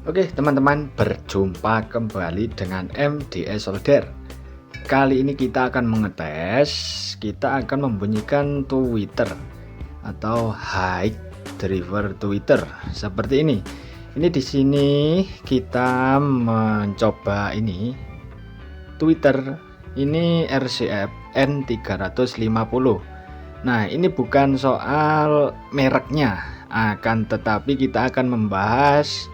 Oke teman-teman, berjumpa kembali dengan MDS Solder. Kali ini kita akan mengetes, kita akan membunyikan tweeter atau high driver tweeter seperti ini. Ini di sini kita mencoba ini tweeter ini RCF N350. Nah, ini bukan soal mereknya, akan tetapi kita akan membahas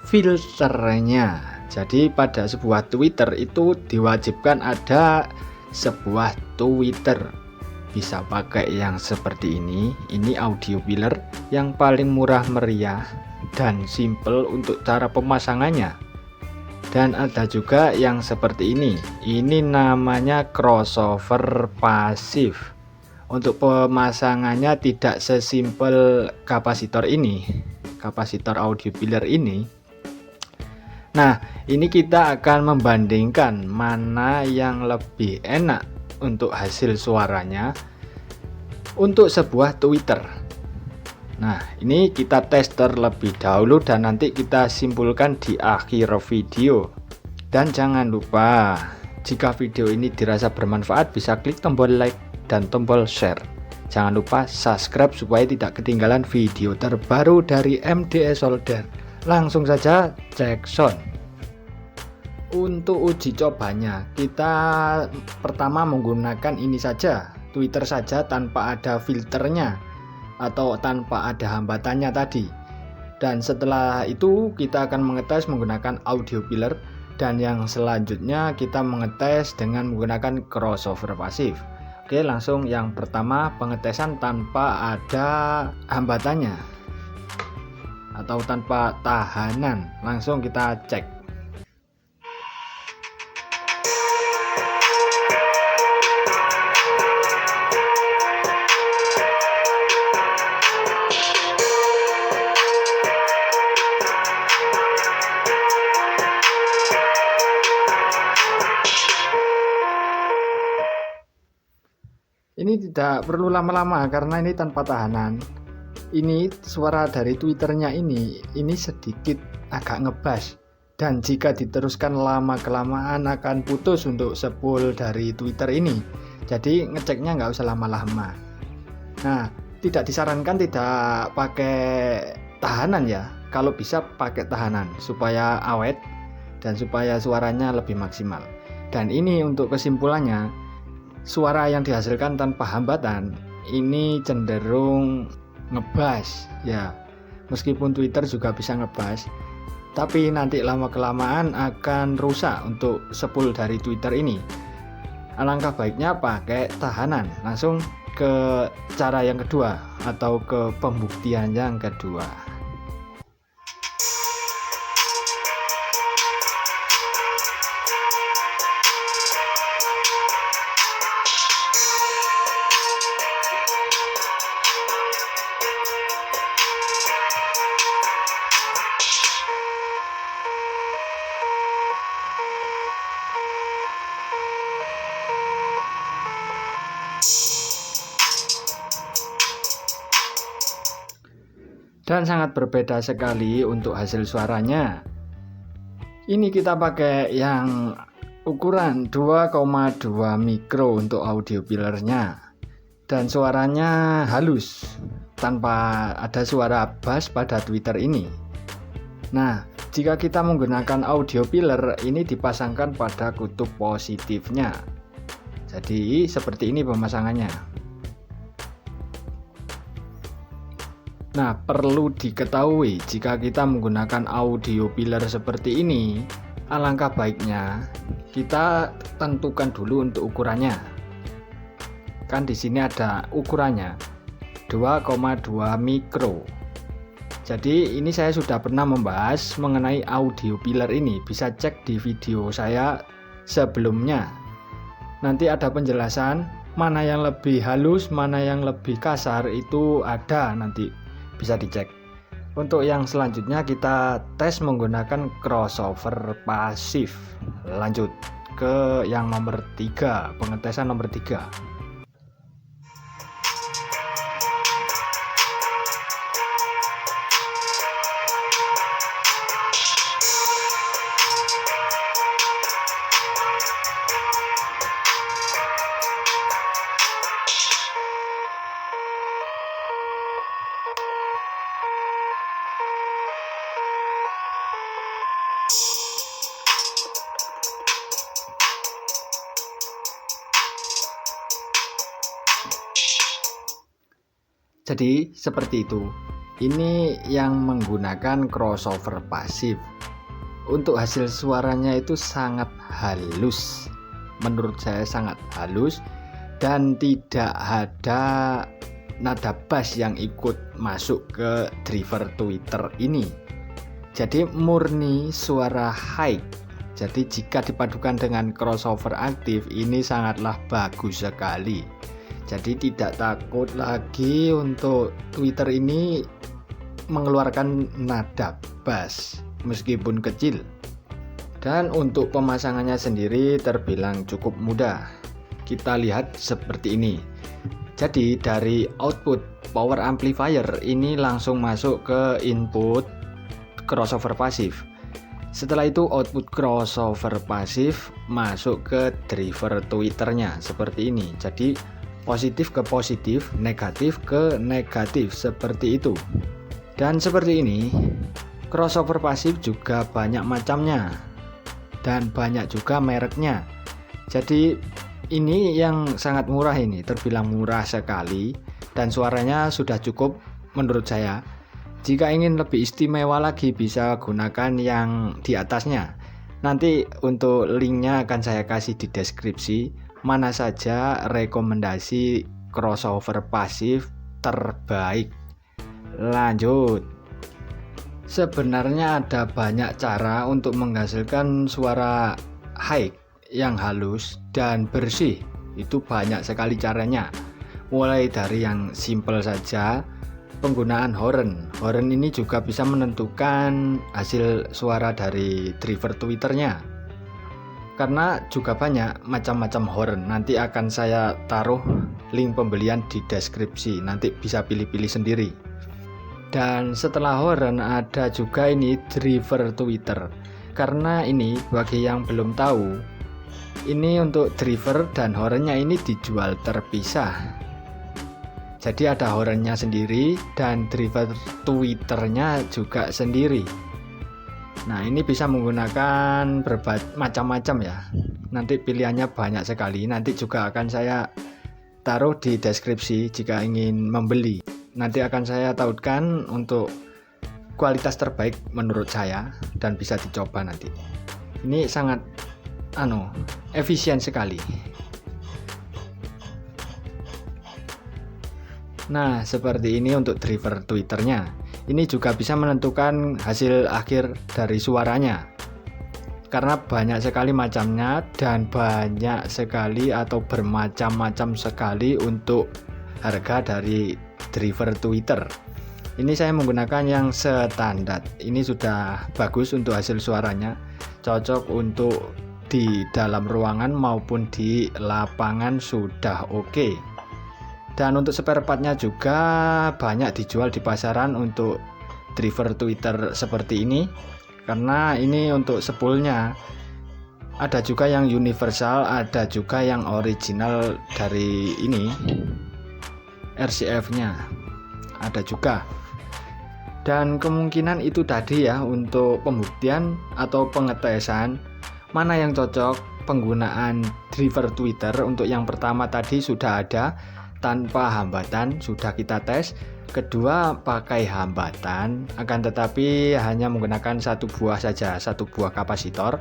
filternya. Jadi pada sebuah tweeter itu diwajibkan ada sebuah tweeter. Bisa pakai yang seperti ini audio filler yang paling murah meriah dan simple untuk cara pemasangannya. Dan ada juga yang seperti ini namanya crossover pasif. Untuk pemasangannya tidak sesimpel kapasitor kapasitor audio filler ini. Nah, ini kita akan membandingkan mana yang lebih enak untuk hasil suaranya untuk sebuah tweeter. Nah, ini kita tes terlebih dahulu dan nanti kita simpulkan di akhir video. Dan jangan lupa, jika video ini dirasa bermanfaat bisa klik tombol like dan tombol share. Jangan lupa subscribe supaya tidak ketinggalan video terbaru dari MDS Solder. Langsung saja cek sound. Untuk uji cobanya, kita pertama menggunakan ini saja, tweeter saja tanpa ada filternya atau tanpa ada hambatannya tadi. Dan setelah itu kita akan mengetes menggunakan audio filler, dan yang selanjutnya kita mengetes dengan menggunakan crossover pasif. Oke, langsung yang pertama pengetesan tanpa ada hambatannya atau tanpa tahanan. Langsung kita cek. Ini tidak perlu lama-lama karena ini tanpa tahanan. Ini suara dari tweeternya ini sedikit agak ngebas, dan jika diteruskan lama-kelamaan akan putus untuk spool dari tweeter ini. Jadi ngeceknya nggak usah lama-lama. Nah, tidak disarankan tidak pakai tahanan ya. Kalau bisa pakai tahanan supaya awet dan supaya suaranya lebih maksimal. Dan ini untuk kesimpulannya, suara yang dihasilkan tanpa hambatan ini cenderung ngebas ya. Meskipun tweeter juga bisa ngebas, tapi nanti lama kelamaan akan rusak untuk spool dari tweeter ini. Alangkah baiknya pakai tahanan. Langsung ke cara yang kedua atau ke pembuktian yang kedua. Dan sangat berbeda sekali untuk hasil suaranya. Ini kita pakai yang ukuran 2,2 mikro untuk audio fillernya, dan suaranya halus tanpa ada suara bass pada tweeter ini. Nah, jika kita menggunakan audio filler ini dipasangkan pada kutub positifnya. Jadi seperti ini pemasangannya. Nah, perlu diketahui jika kita menggunakan audio filler seperti ini, alangkah baiknya kita tentukan dulu untuk ukurannya. Kan di sini ada ukurannya 2,2 mikro. Jadi ini saya sudah pernah membahas mengenai audio filler ini, bisa cek di video saya sebelumnya. Nanti ada penjelasan mana yang lebih halus, mana yang lebih kasar, itu ada nanti. Bisa dicek. Untuk yang selanjutnya kita tes menggunakan crossover pasif. Lanjut ke yang nomor 3, pengetesan nomor 3. Jadi seperti itu. Ini yang menggunakan crossover pasif. Untuk hasil suaranya itu sangat halus. Menurut saya sangat halus dan tidak ada nada bass yang ikut masuk ke driver tweeter ini. Jadi murni suara high. Jadi jika dipadukan dengan crossover aktif ini sangatlah bagus sekali. Jadi tidak takut lagi untuk Twitter ini mengeluarkan nada bass meskipun kecil. Dan untuk pemasangannya sendiri terbilang cukup mudah. Kita lihat seperti ini. Jadi dari output power amplifier ini langsung masuk ke input crossover pasif. Setelah itu output crossover pasif masuk ke driver Twitternya seperti ini. Jadi positif ke positif, negatif ke negatif seperti itu. Dan seperti ini, crossover pasif juga banyak macamnya dan banyak juga mereknya. Jadi ini yang sangat murah, ini terbilang murah sekali dan suaranya sudah cukup menurut saya. Jika ingin lebih istimewa lagi bisa gunakan yang di atasnya. Nanti untuk linknya akan saya kasih di deskripsi. Mana saja rekomendasi crossover pasif terbaik. Lanjut. Sebenarnya ada banyak cara untuk menghasilkan suara high yang halus dan bersih. Itu banyak sekali caranya. Mulai dari yang simple saja, penggunaan horn. Horn ini juga bisa menentukan hasil suara dari driver Twitternya. Karena juga banyak macam-macam horn. Nanti akan saya taruh link pembelian di deskripsi. Nanti bisa pilih-pilih sendiri. Dan setelah horn ada juga ini driver Twitter. Karena ini bagi yang belum tahu, ini untuk driver dan hornnya ini dijual terpisah. Jadi ada hornnya sendiri dan driver Twitternya juga sendiri. Nah ini bisa menggunakan macam-macam ya. Nanti pilihannya banyak sekali. Nanti juga akan saya taruh di deskripsi jika ingin membeli. Nanti akan saya tautkan untuk kualitas terbaik menurut saya dan bisa dicoba nanti. Ini sangat efisien sekali. Nah seperti ini untuk driver Twitternya. Ini juga bisa menentukan hasil akhir dari suaranya. Karena banyak sekali macamnya dan banyak sekali atau bermacam-macam sekali untuk harga dari driver Twitter. Ini saya menggunakan yang standar. Ini sudah bagus untuk hasil suaranya. Cocok untuk di dalam ruangan maupun di lapangan sudah oke. Dan untuk spare partnya juga banyak dijual di pasaran untuk driver Twitter seperti ini. Karena ini untuk spoolnya ada juga yang universal, ada juga yang original dari ini RCF nya ada juga. Dan kemungkinan itu tadi ya untuk pembuktian atau pengetesan mana yang cocok penggunaan driver Twitter. Untuk yang pertama tadi sudah ada tanpa hambatan, sudah kita tes. Kedua pakai hambatan, akan tetapi hanya menggunakan satu buah saja, satu buah kapasitor.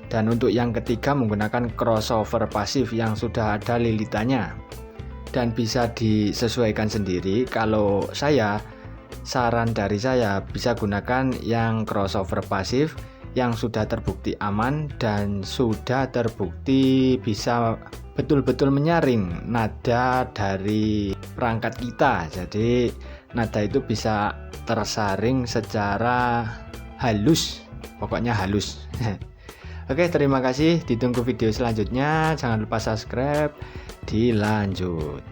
Dan untuk yang ketiga menggunakan crossover pasif yang sudah ada lilitannya. Dan bisa disesuaikan sendiri. Kalau saran dari saya bisa gunakan yang crossover pasif yang sudah terbukti aman dan sudah terbukti bisa betul-betul menyaring nada dari perangkat kita. Jadi nada itu bisa tersaring secara halus, pokoknya halus. Oke, terima kasih, ditunggu video selanjutnya. Jangan lupa subscribe. Dilanjut.